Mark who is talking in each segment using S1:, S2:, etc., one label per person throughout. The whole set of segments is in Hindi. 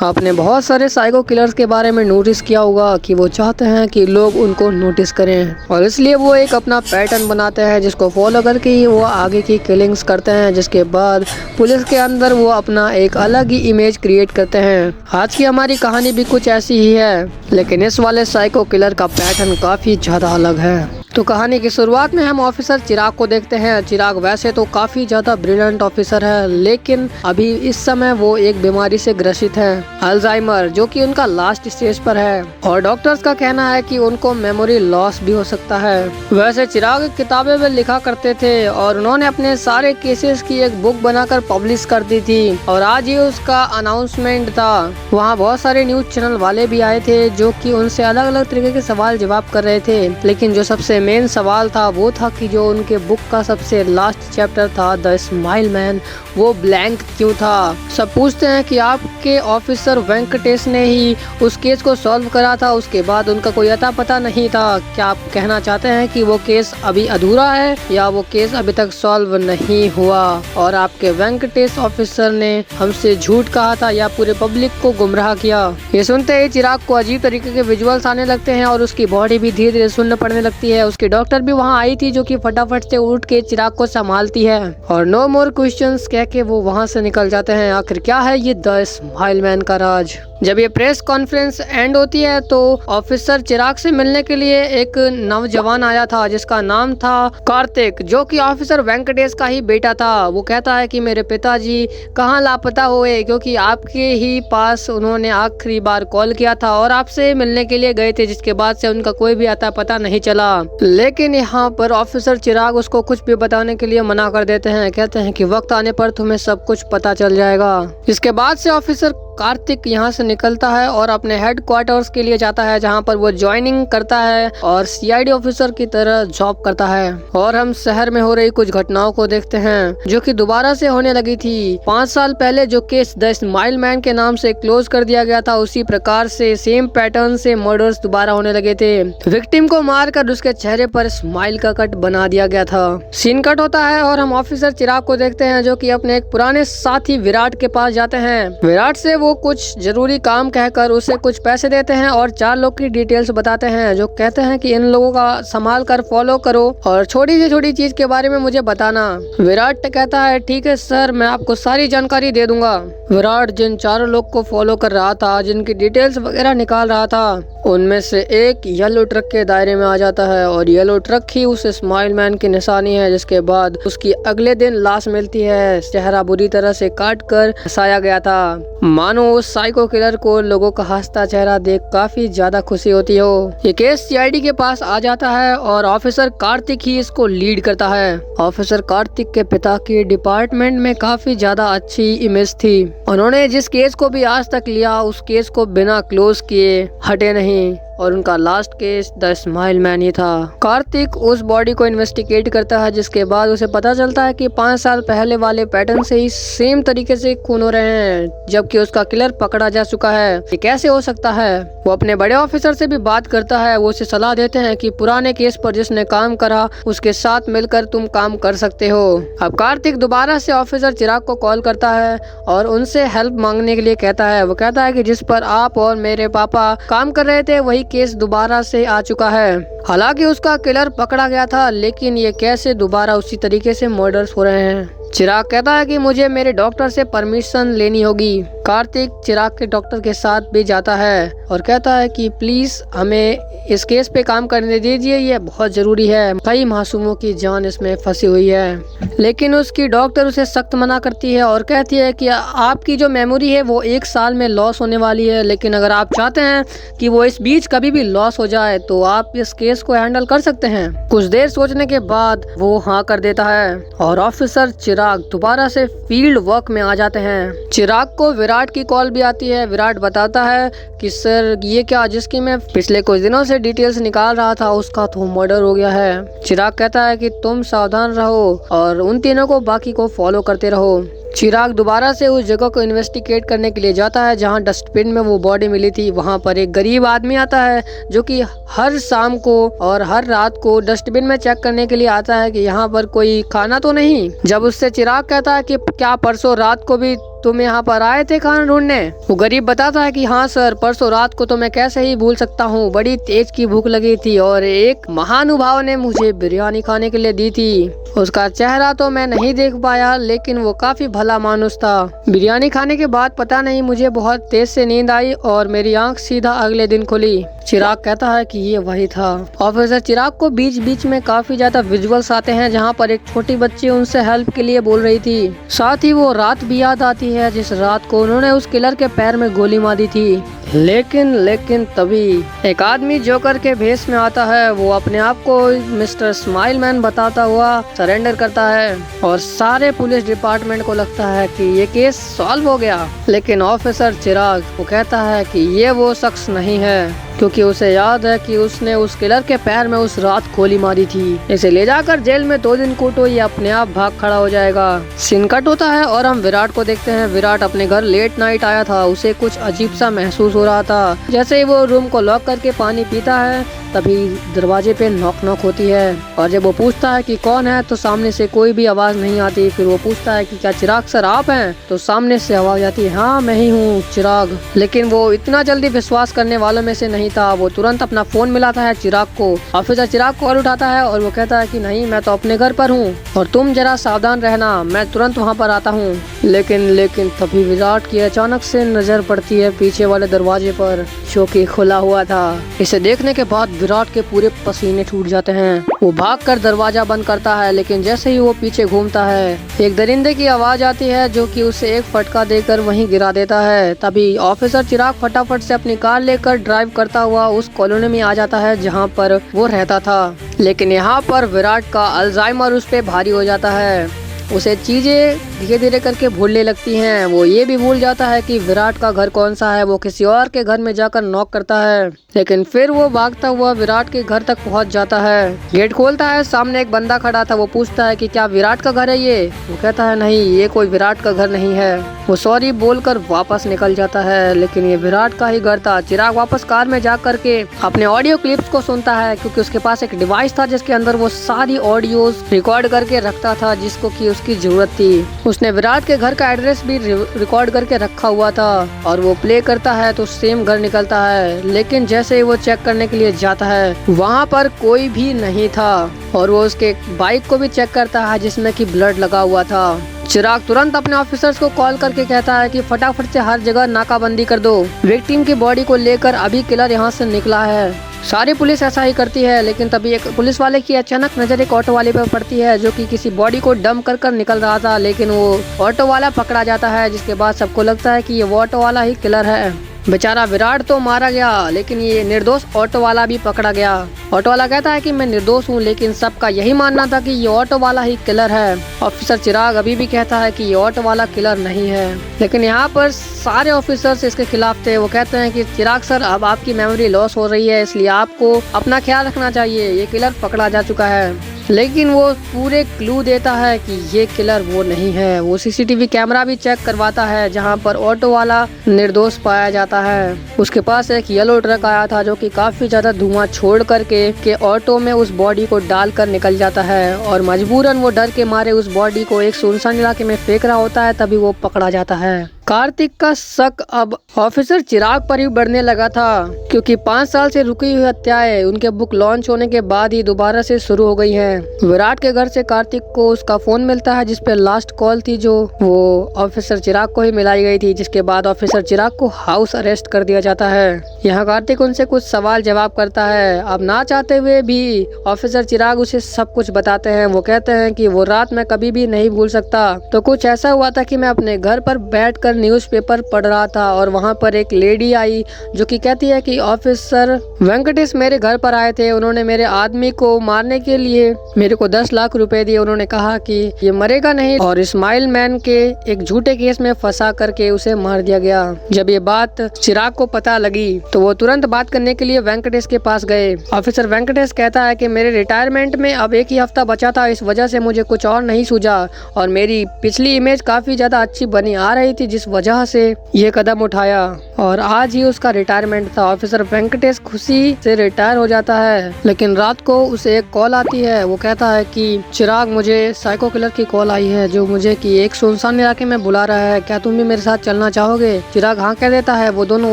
S1: आपने बहुत सारे साइको किलर्स के बारे में नोटिस किया होगा कि वो चाहते हैं कि लोग उनको नोटिस करें और इसलिए वो एक अपना पैटर्न बनाते हैं जिसको फॉलो करके ही वो आगे की किलिंग्स करते हैं, जिसके बाद पुलिस के अंदर वो अपना एक अलग ही इमेज क्रिएट करते हैं। आज की हमारी कहानी भी कुछ ऐसी ही है, लेकिन इस वाले साइको किलर का पैटर्न काफ़ी ज़्यादा अलग है। तो कहानी की शुरुआत में हम ऑफिसर चिराग को देखते हैं। चिराग वैसे तो काफी ज्यादा ब्रिलियंट ऑफिसर है, लेकिन अभी इस समय वो एक बीमारी से ग्रसित है, अल्जाइमर, जो कि उनका लास्ट स्टेज पर है और डॉक्टर्स का कहना है कि उनको मेमोरी लॉस भी हो सकता है। वैसे चिराग किताबें में लिखा करते थे और उन्होंने अपने सारे केसेस की एक बुक बनाकर पब्लिश कर दी थी और आज ही उसका अनाउंसमेंट था। वहाँ बहुत सारे न्यूज चैनल वाले भी आए थे जो कि उनसे अलग अलग तरीके के सवाल जवाब कर रहे थे, लेकिन जो सबसे मेन सवाल था वो था कि जो उनके बुक का सबसे लास्ट चैप्टर था द स्माइल मैन, वो ब्लैंक क्यों था। सब पूछते हैं कि आपके ऑफिसर वेंकटेश ने ही उस केस को सॉल्व करा था, उसके बाद उनका कोई अता पता नहीं था। क्या आप कहना चाहते हैं कि वो केस अभी अधूरा है या वो केस अभी तक सॉल्व नहीं हुआ और आपके वेंकटेश ऑफिसर ने हमसे झूठ कहा था या पूरे पब्लिक को गुमराह किया। ये सुनते ही चिराग को अजीब तरीके के विजुअल्स आने लगते हैं और उसकी बॉडी भी धीरे धीरे सुन्न पड़ने लगती है। उसकी डॉक्टर भी वहाँ आई थी जो कि फटाफट से उठ के चिराग को संभालती है और नो मोर क्वेश्चंस कह के वो वहाँ से निकल जाते हैं। आखिर क्या है ये द स्माइल मैन का राज। जब ये प्रेस कॉन्फ्रेंस एंड होती है तो ऑफिसर चिराग से मिलने के लिए एक नौजवान आया था जिसका नाम था कार्तिक, जो कि ऑफिसर वेंकटेश का ही बेटा था। वो कहता है कि मेरे पिताजी कहाँ लापता हुए, क्योंकि आपके ही पास उन्होंने आखिरी बार कॉल किया था और आपसे मिलने के लिए गए थे, जिसके बाद से उनका कोई भी अता पता नहीं चला। लेकिन यहाँ पर ऑफिसर चिराग उसको कुछ भी बताने के लिए मना कर देते हैं, कहते हैं कि वक्त आने पर तुम्हें सब कुछ पता चल जाएगा। इसके बाद से ऑफिसर कार्तिक यहाँ से निकलता है और अपने हेड क्वार्टर्स के लिए जाता है, जहाँ पर वो ज्वाइनिंग करता है और सीआईडी ऑफिसर की तरह जॉब करता है। और हम शहर में हो रही कुछ घटनाओं को देखते हैं जो कि दोबारा से होने लगी थी। 5 साल पहले जो केस द स्माइल मैन के नाम से क्लोज कर दिया गया था, उसी प्रकार से सेम पैटर्न से मर्डर्स दोबारा होने लगे थे। विक्टिम को मारकर उसके चेहरे पर स्माइल का कट बना दिया गया था। सीन कट होता है और हम ऑफिसर चिराग को देखते हैं जो कि अपने एक पुराने साथी विराट के पास जाते हैं। विराट से वो कुछ जरूरी काम कहकर उसे कुछ पैसे देते हैं और 4 लोग की डिटेल्स बताते हैं, जो कहते हैं कि इन लोगों का संभाल कर फॉलो करो और छोटी से छोटी चीज के बारे में मुझे बताना। विराट कहता है ठीक है सर, मैं आपको सारी जानकारी दे दूंगा। विराट जिन 4 लोग को फॉलो कर रहा था, जिनकी डिटेल्स वगैरह निकाल रहा था, उनमें से एक येलो ट्रक के दायरे में आ जाता है और येलो ट्रक ही उस स्माइल मैन की निशानी है। जिसके बाद उसकी अगले दिन लाश मिलती है, चेहरा बुरी तरह से काट कर हंसाया गया था। मानो उस साइको किलर को लोगों का हंसता चेहरा देख काफी ज्यादा खुशी होती हो। ये केस सीआईडी के पास आ जाता है और ऑफिसर कार्तिक ही इसको लीड करता है। ऑफिसर कार्तिक के पिता की डिपार्टमेंट में काफी ज्यादा अच्छी इमेज थी। उन्होंने जिस केस को भी आज तक लिया, उस केस को बिना क्लोज किए हटे नहीं और उनका last case the smile man ही था। कार्तिक उस बॉडी को इन्वेस्टिगेट करता है, जिसके बाद उसे पता चलता है कि 5 साल पहले वाले पैटर्न से ही सेम तरीके से खून हो रहे हैं, जबकि उसका किलर पकड़ा जा चुका है। ये कैसे हो सकता है। वो अपने बड़े ऑफिसर से भी बात करता है। वो उसे सलाह देते हैं कि पुराने केस पर जिसने काम करा उसके साथ मिलकर तुम काम कर सकते हो। अब कार्तिक दोबारा से ऑफिसर चिराग को कॉल करता है और उनसे हेल्प मांगने के लिए कहता है। वो कहता है कि जिस पर आप और मेरे पापा काम कर रहे थे वही केस दोबारा से आ चुका है। हालांकि उसका किलर पकड़ा गया था, लेकिन ये कैसे दोबारा उसी तरीके से मर्डर्स हो रहे हैं। चिराग कहता है कि मुझे मेरे डॉक्टर से परमिशन लेनी होगी। कार्तिक चिराग के डॉक्टर के साथ भी जाता है और कहता है कि प्लीज हमें इस केस पे काम करने दीजिए, ये बहुत जरूरी है, कई मासूमों की जान इसमें फंसी हुई है। लेकिन उसकी डॉक्टर उसे सख्त मना करती है और कहती है कि आपकी जो मेमोरी है वो 1 साल में लॉस होने वाली है, लेकिन अगर आप चाहते हैं कि वो इस बीच कभी भी लॉस हो जाए तो आप इस केस को हैंडल कर सकते हैं। कुछ देर सोचने के बाद वो हाँ कर देता है और ऑफिसर चिराग दोबारा से फील्ड वर्क में आ जाते हैं। चिराग को विराट की कॉल भी आती है। विराट बताता है कि सर ये क्या, जिसकी मैं पिछले कुछ दिनों से डिटेल्स निकाल रहा था उसका तो मर्डर हो गया है। चिराग कहता है कि तुम सावधान रहो और उन तीनों को बाकी को फॉलो करते रहो। चिराग दोबारा से उस जगह को इन्वेस्टिगेट करने के लिए जाता है जहां डस्टबिन में वो बॉडी मिली थी। वहां पर एक गरीब आदमी आता है जो कि हर शाम को और हर रात को डस्टबिन में चेक करने के लिए आता है कि यहाँ पर कोई खाना तो नहीं। जब उससे चिराग कहता है कि क्या परसों रात को भी तुम यहाँ पर आए थे खाना ढूंढने? वो गरीब बताता है कि हाँ सर, परसों रात को तो मैं कैसे ही भूल सकता हूँ, बड़ी तेज की भूख लगी थी और एक महानुभाव ने मुझे बिरयानी खाने के लिए दी थी। उसका चेहरा तो मैं नहीं देख पाया, लेकिन वो काफी भला मानुस था। बिरयानी खाने के बाद पता नहीं मुझे बहुत तेज से नींद आई और मेरी आंख सीधा अगले दिन खुली। चिराग कहता है कि ये वही था। ऑफिसर चिराग को बीच बीच में काफी ज्यादा विजुअल्स आते हैं जहाँ पर एक छोटी बच्ची उनसे हेल्प के लिए बोल रही थी। साथ ही वो रात भी याद आती है जिस रात को उन्होंने उस किलर के पैर में गोली मारी थी। लेकिन तभी एक आदमी जोकर के भेष में आता है। वो अपने आप को मिस्टर स्माइल मैन बताता हुआ सरेंडर करता है और सारे पुलिस डिपार्टमेंट को लगता है कि ये केस सॉल्व हो गया। लेकिन ऑफिसर चिराग वो कहता है कि ये वो शख्स नहीं है, क्योंकि उसे याद है कि उसने उस किलर के पैर में उस रात गोली मारी थी। इसे ले जाकर जेल में 2 दिन कूटो, ये अपने आप भाग खड़ा हो जाएगा। सीन कट होता है और हम विराट को देखते हैं। विराट अपने घर लेट नाइट आया था। उसे कुछ अजीब सा महसूस हो रहा था। जैसे ही वो रूम को लॉक करके पानी पीता है, तभी दरवाजे पे नॉक होती है और जब वो पूछता है कि कौन है तो सामने से कोई भी आवाज नहीं आती। फिर वो पूछता है कि क्या चिराग सर आप हैं? तो सामने से आवाज आती है, हाँ मैं ही हूँ चिराग। लेकिन वो इतना जल्दी विश्वास करने वालों में से नहीं था। वो तुरंत अपना फोन मिलाता है चिराग को। ऑफिसर चिराग कॉल उठाता है और वो कहता है कि नहीं, मैं तो अपने घर पर हूँ और तुम जरा सावधान रहना, मैं तुरंत वहाँ पर आता हूँ। लेकिन तभी विराट की अचानक से नजर पड़ती है पीछे वाले दरवाजे पर, जो कि खुला हुआ था। इसे देखने के बाद विराट के पूरे पसीने छूट जाते हैं। वो भागकर दरवाजा बंद करता है, लेकिन जैसे ही वो पीछे घूमता है, एक दरिंदे की आवाज आती है जो कि उसे एक फटका देकर वहीं गिरा देता है। तभी ऑफिसर चिराग फटाफट से अपनी कार लेकर ड्राइव करता हुआ उस कॉलोनी में आ जाता है जहाँ पर वो रहता था। लेकिन यहाँ पर विराट का अल्जाइमर उस पे भारी हो जाता है। उसे चीजें धीरे धीरे करके भूलने लगती हैं। वो ये भी भूल जाता है कि विराट का घर कौन सा है। वो किसी और के घर में जाकर नॉक करता है, लेकिन फिर वो भागता हुआ विराट के घर तक पहुंच जाता है। गेट खोलता है, सामने एक बंदा खड़ा था। वो पूछता है कि क्या विराट का घर है ये? वो कहता है नहीं, ये कोई विराट का घर नहीं है। वो सॉरी बोलकर वापस निकल जाता है, लेकिन ये विराट का ही घर था। चिराग वापस कार में जा करके अपने ऑडियो क्लिप्स को सुनता है, क्योंकि उसके पास एक डिवाइस था जिसके अंदर वो सारी ऑडियोज रिकॉर्ड करके रखता था जिसको कि उसकी जरूरत थी। उसने विराट के घर का एड्रेस भी रिकॉर्ड करके रखा हुआ था और वो प्ले करता है तो सेम घर निकलता है। लेकिन जैसे ही वो चेक करने के लिए जाता है, वहाँ पर कोई भी नहीं था और वो उसके बाइक को भी चेक करता है जिसमें कि ब्लड लगा हुआ था। चिराग तुरंत अपने ऑफिसर्स को कॉल करके कहता है कि फटाफट से हर जगह नाकाबंदी कर दो। विक्टिम की बॉडी को लेकर अभी किलर यहाँ से निकला है। सारी पुलिस ऐसा ही करती है, लेकिन तभी एक पुलिस वाले की अचानक नजर एक ऑटो वाले पर पड़ती है जो कि किसी बॉडी को डंप कर निकल रहा था। लेकिन वो ऑटो वाला पकड़ा जाता है, जिसके बाद सबको लगता है कि ये वो ऑटो वाला ही किलर है। बेचारा विराट तो मारा गया, लेकिन ये निर्दोष ऑटो वाला भी पकड़ा गया। ऑटो वाला कहता है कि मैं निर्दोष हूँ, लेकिन सबका यही मानना था कि ये ऑटो वाला ही किलर है। ऑफिसर चिराग अभी भी कहता है कि ये ऑटो वाला किलर नहीं है, लेकिन यहाँ पर सारे ऑफिसर्स इसके खिलाफ थे। वो कहते हैं कि चिराग सर, अब आपकी मेमोरी लॉस हो रही है, इसलिए आपको अपना ख्याल रखना चाहिए, ये किलर पकड़ा जा चुका है। लेकिन वो पूरे क्लू देता है कि ये किलर वो नहीं है। वो सीसीटीवी कैमरा भी चेक करवाता है जहां पर ऑटो वाला निर्दोष पाया जाता है। उसके पास एक येलो ट्रक आया था जो कि काफी ज्यादा धुआं छोड़ करके ऑटो में उस बॉडी को डालकर निकल जाता है और मजबूरन वो डर के मारे उस बॉडी को एक सुनसान इलाके में फेंक रहा होता है। तभी वो पकड़ा जाता है। कार्तिक का शक अब ऑफिसर चिराग पर ही बढ़ने लगा था, क्योंकि 5 साल से रुकी हुई हत्याएं उनके बुक लॉन्च होने के बाद ही दोबारा से शुरू हो गई हैं। विराट के घर से कार्तिक को उसका फोन मिलता है जिसपे लास्ट कॉल थी जो वो ऑफिसर चिराग को ही मिलाई गई थी, जिसके बाद ऑफिसर चिराग को हाउस अरेस्ट कर दिया जाता है। यहाँ कार्तिक उनसे कुछ सवाल जवाब करता है। अब ना चाहते हुए भी ऑफिसर चिराग उसे सब कुछ बताते हैं। वो कहते हैं कि वो रात मैं कभी भी नहीं भूल सकता। तो कुछ ऐसा हुआ था कि मैं अपने घर पर बैठकर न्यूज़पेपर पढ़ रहा था और वहाँ पर एक लेडी आई जो कि कहती है कि ऑफिसर वेंकटेश मेरे घर पर आए थे। उन्होंने मेरे आदमी को मारने के लिए मेरे को 10 लाख रुपए दिए। उन्होंने कहा कि ये मरेगा नहीं और इस्माइल मैन के एक झूठे केस में फंसा करके उसे मार दिया गया। जब ये बात चिराग को पता लगी तो वो तुरंत बात करने के लिए वेंकटेश के पास गए। ऑफिसर वेंकटेश कहता है कि मेरे रिटायरमेंट में अब 1 ही हफ्ता बचा था, इस वजह से मुझे कुछ और नहीं सूझा और मेरी पिछली इमेज काफी ज्यादा अच्छी बनी आ रही थी, किस वजह से ये कदम उठाया और आज ही उसका रिटायरमेंट था। ऑफिसर वेंकटेश खुशी से रिटायर हो जाता है, लेकिन रात को उसे एक कॉल आती है। वो कहता है कि चिराग, मुझे साइको किलर की कॉल आई है जो मुझे कि एक सुनसान इलाके में बुला रहा है, क्या तुम भी मेरे साथ चलना चाहोगे? चिराग हाँ कह देता है। वो दोनों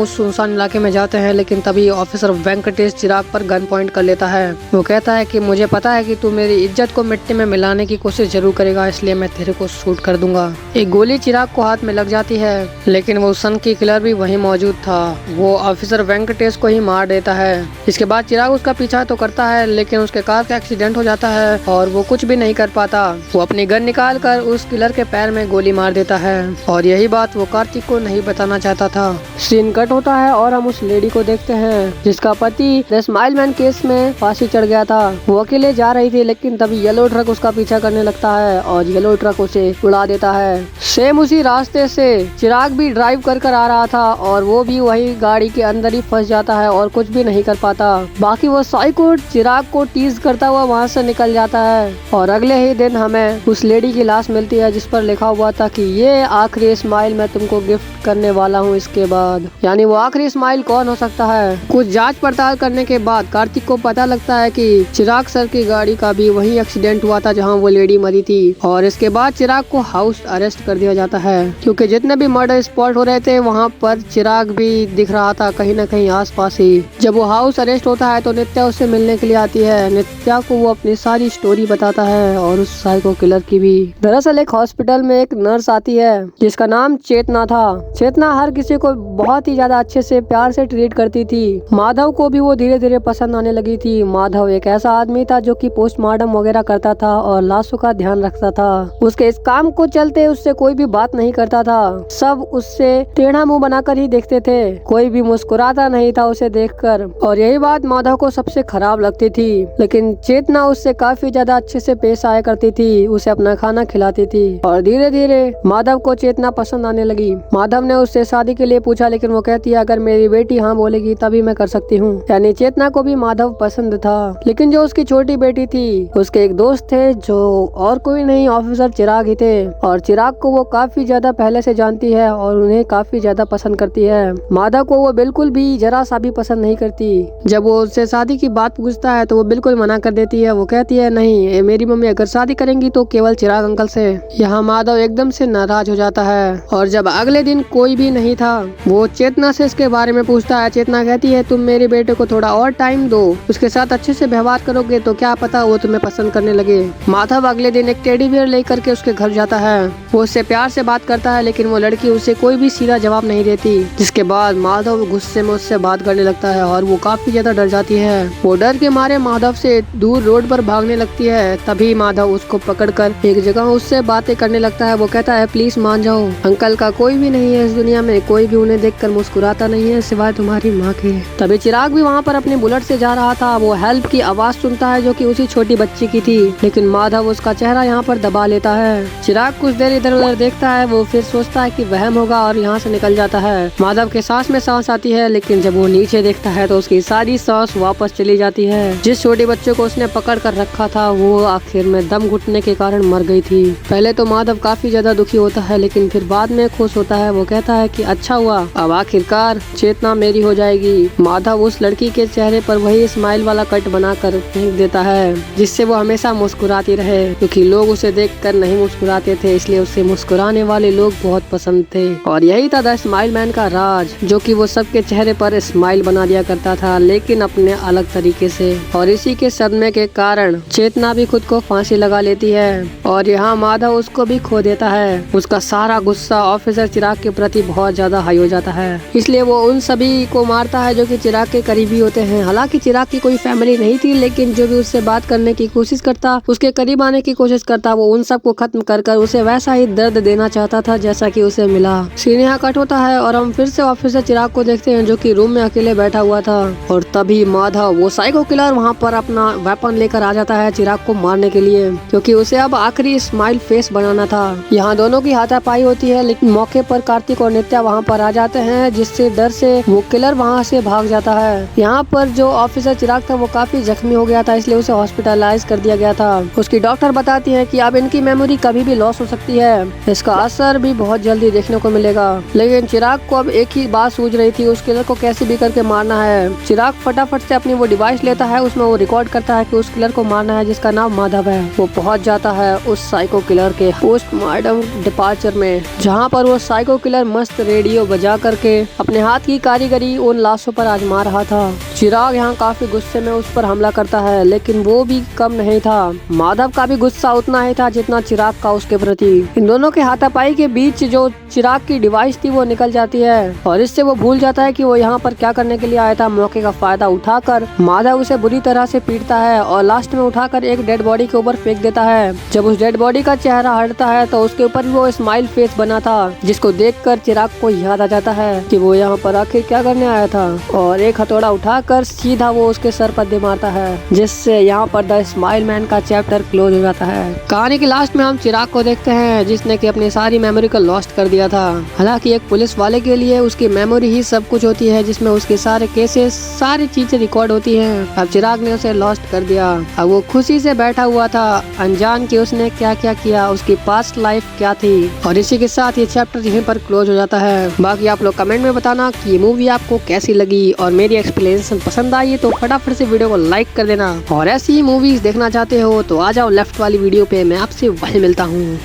S1: उस सुनसान इलाके में जाते हैं, लेकिन तभी ऑफिसर वेंकटेश चिराग पर गन पॉइंट कर लेता है। वो कहता है कि मुझे पता है कि तू मेरी इज्जत को मिट्टी में मिलाने की कोशिश जरूर करेगा, इसलिए मैं तेरे को शूट कर दूंगा। एक गोली चिराग को हाथ में लग जाती है, लेकिन वो सन की किलर भी वहीं मौजूद था। वो ऑफिसर वेंकटेश को ही मार देता है। इसके बाद चिराग उसका पीछा तो करता है, लेकिन उसके कार का एक्सीडेंट हो जाता है और वो कुछ भी नहीं कर पाता। वो अपनी गन निकाल कर उस किलर के पैर में गोली मार देता है और यही बात वो कार्तिक को नहीं बताना चाहता था। सीन कट होता है और हम उस लेडी को देखते हैं जिसका पति द स्माइल मैन केस में फांसी चढ़ गया था। वो अकेले जा रही थी, लेकिन तभी येलो ट्रक उसका पीछा करने लगता है और येलो ट्रक उसे उड़ा देता है। सेम उसी रास्ते से चिराग भी ड्राइव कर आ रहा था और वो भी वही गाड़ी के अंदर ही फंस जाता है और कुछ भी नहीं कर पाता। बाकी वो साइको चिराग को टीज करता हुआ वहाँ से निकल जाता है और अगले ही दिन हमें उस लेडी की लाश मिलती है जिस पर लिखा हुआ था कि ये आखिरी स्माइल मैं तुमको गिफ्ट करने वाला हूँ इसके बाद। यानी वो आखिरी स्माइल कौन हो सकता है? कुछ जांच पड़ताल करने के बाद कार्तिक को पता लगता है कि चिराग सर की गाड़ी का भी वही एक्सीडेंट हुआ था जहाँ वो लेडी मरी थी और इसके बाद चिराग को हाउस अरेस्ट कर दिया जाता है, क्योंकि जितने भी मर्डर स्पॉट हो रहे थे वहाँ पर चिराग भी दिख रहा था कहीं न कहीं आसपास ही। जब वो हाउस अरेस्ट होता है तो नित्या उससे मिलने के लिए आती है। नित्या को वो अपनी सारी स्टोरी बताता है और उस साइको किलर की भी। दरअसल एक हॉस्पिटल में एक नर्स आती है जिसका नाम चेतना था। चेतना हर किसी को बहुत ही ज्यादा अच्छे से प्यार से ट्रीट करती थी। माधव को भी वो धीरे धीरे पसंद आने लगी थी। माधव एक ऐसा आदमी था जो कि पोस्टमार्टम वगैरह करता था और लाशों का ध्यान रखता था। उसके इस काम को चलते उससे कोई भी बात नहीं करता था, सब उससे टेढ़ा मुंह बनाकर ही देखते थे, कोई भी मुस्कुराता नहीं था उसे देखकर। और यही बात माधव को सबसे खराब लगती थी, लेकिन चेतना उससे काफी ज्यादा अच्छे से पेश आया करती थी, उसे अपना खाना खिलाती थी और धीरे धीरे माधव को चेतना पसंद आने लगी। माधव ने उससे शादी के लिए पूछा, लेकिन वो कहती है अगर मेरी बेटी हाँ बोलेगी तभी मैं कर सकती हूँ। यानी चेतना को भी माधव पसंद था, लेकिन जो उसकी छोटी बेटी थी उसके एक दोस्त थे जो और कोई नहीं ऑफिसर चिराग ही थे और चिराग को वो काफी ज्यादा पहले से जानती है और उन्हें काफी ज्यादा पसंद करती है। माधव को वो बिल्कुल भी जरा सा भी पसंद नहीं करती। जब वो उससे शादी की बात पूछता है तो वो बिल्कुल मना कर देती है। वो कहती है नहीं, मेरी मम्मी अगर शादी करेंगी तो केवल चिराग अंकल से। यहाँ माधव एकदम से नाराज हो जाता है और जब अगले दिन कोई भी नहीं था वो चेतना से इसके बारे में पूछता है। चेतना कहती है तुम मेरे बेटे को थोड़ा और टाइम दो, उसके साथ अच्छे से व्यवहार करोगे तो क्या पता वो तुम्हें पसंद करने लगे। माधव अगले दिन एक टेडी बियर लेकर के उसके घर जाता है। वो उससे प्यार से बात करता है, लेकिन वो लड़की उसे कोई भी सीधा जवाब नहीं देती, जिसके बाद माधव गुस्से में उससे बात करने लगता है और वो काफी ज्यादा डर जाती है। वो डर के मारे माधव से दूर रोड पर भागने लगती है। तभी माधव उसको पकड़कर एक जगह उससे बातें करने लगता है। वो कहता है प्लीज मान जाओ, अंकल का कोई भी नहीं है इस दुनिया में, कोई भी उन्हें देखकर मुस्कुराता नहीं है सिवाय तुम्हारी माँ के। तभी चिराग भी वहाँ पर अपने बुलेट से जा रहा था। वो हेल्प की आवाज सुनता है जो कि उसी छोटी बच्ची की थी, लेकिन माधव उसका चेहरा यहाँ पर दबा लेता है। चिराग कुछ देर इधर उधर देखता है, वो फिर सोचता है कि वहम होगा और यहाँ से निकल जाता है। माधव के सांस में सांस आती है, लेकिन जब वो नीचे देखता है तो उसकी सारी सांस वापस चली जाती है। जिस छोटे बच्चे को उसने पकड़ कर रखा था वो आखिर में दम घुटने के कारण मर गई थी। पहले तो माधव काफी ज्यादा दुखी होता है, लेकिन फिर बाद में खुश होता है। वो कहता है कि अच्छा हुआ, अब आखिरकार चेतना मेरी हो जाएगी। माधव उस लड़की के चेहरे पर वही स्माइल वाला कट बनाकर फेंक देता है, जिससे वो हमेशा मुस्कुराती रहे, क्योंकि लोग उसे देखकर नहीं मुस्कुराते थे, इसलिए उसे मुस्कुराने वाले लोग बहुत पसंद थे। और यही था द स्माइल मैन का राज, जो कि वो सबके चेहरे पर स्माइल बना दिया करता था, लेकिन अपने अलग तरीके से। और इसी के सदमे के कारण चेतना भी खुद को फांसी लगा लेती है और यहाँ माधव उसको भी खो देता है। उसका सारा गुस्सा ऑफिसर चिराग के प्रति बहुत ज्यादा हाई हो जाता है, इसलिए वो उन सभी को मारता है जो कि चिराग के करीबी होते हैं। हालांकि चिराग की कोई फैमिली नहीं थी, लेकिन जो भी उससे बात करने की कोशिश करता, उसके करीब आने की कोशिश करता, वो उन सबको खत्म कर कर उसे वैसा ही दर्द देना चाहता था जैसा कि उसे मिला। सीन यहाँ कट होता है और हम फिर से ऑफिसर चिराग को देखते हैं जो कि रूम में अकेले बैठा हुआ था और तभी माधव वो साइको किलर वहाँ पर अपना वेपन लेकर आ जाता है चिराग को मारने के लिए, क्योंकि उसे अब आखिरी स्माइल फेस बनाना था। यहाँ दोनों की हाथापाई होती है, लेकिन मौके पर कार्तिक और नित्या वहाँ पर आ जाते हैं, जिससे डर से वो किलर वहाँ से भाग जाता है। यहाँ पर जो ऑफिसर चिराग था वो काफी जख्मी हो गया था, इसलिए उसे हॉस्पिटलाइज कर दिया गया था। उसकी डॉक्टर बताती है कि अब इनकी मेमोरी कभी भी लॉस हो सकती है, इसका असर भी बहुत जल्द जल्दी देखने को मिलेगा। लेकिन चिराग को अब एक ही बात सूझ रही थी, उस किलर को कैसे भी करके मारना है। चिराग फटाफट से अपनी वो डिवाइस लेता है, उसमें वो रिकॉर्ड करता है कि उस किलर को मारना है जिसका नाम माधव है। वो पहुंच जाता है उस साइको किलर के पोस्टमार्टम डिपार्चर में, जहाँ पर वो साइको किलर मस्त रेडियो बजा करके अपने हाथ की कारीगरी उन लाशों पर आजमा रहा था। चिराग यहाँ काफी गुस्से में उस पर हमला करता है, लेकिन वो भी कम नहीं था। माधव का भी गुस्सा उतना ही था जितना चिराग का उसके प्रति। इन दोनों के हाथापाई के बीच जो चिराग की डिवाइस थी वो निकल जाती है और इससे वो भूल जाता है कि वो यहाँ पर क्या करने के लिए आया था। मौके का फायदा उठाकर माधव उसे बुरी तरह से पीटता है और लास्ट में उठाकर एक डेड बॉडी के ऊपर फेंक देता है। जब उस डेड बॉडी का चेहरा हटता है तो उसके ऊपर भी वो स्माइल फेस बना था, जिसको देखकर चिराग को याद आ जाता है कि वो यहाँ पर आखिर क्या करने आया था और एक हथौड़ा उठाकर सीधा वो उसके सर पर दे मारता है, जिससे यहाँ पर द स्माइल मैन का चैप्टर क्लोज हो जाता है। कहानी के लास्ट में हम चिराग को देखते हैं जिसने कि अपनी सारी मेमोरी को लॉस्ट कर दिया था। हालांकि एक पुलिस वाले के लिए उसकी मेमोरी ही सब कुछ होती है, जिसमें उसके सारे केसेस सारी चीजें रिकॉर्ड होती हैं। अब चिराग ने उसे लॉस्ट कर दिया। अब वो खुशी से बैठा हुआ था, अनजान कि उसने क्या क्या किया, उसकी पास्ट लाइफ क्या थी। और इसी के साथ ये चैप्टर यहीं पर क्लोज हो जाता है। बाकी आप लोग कमेंट में बताना कि ये मूवी आपको कैसी लगी और मेरी एक्सप्लेनेशन पसंद आई तो फटाफट से वीडियो को लाइक कर देना। और ऐसी ही मूवीज देखना चाहते हो तो आ जाओ लेफ्ट वाली वीडियो पे, मैं आपसे वहीं मिलता हूँ।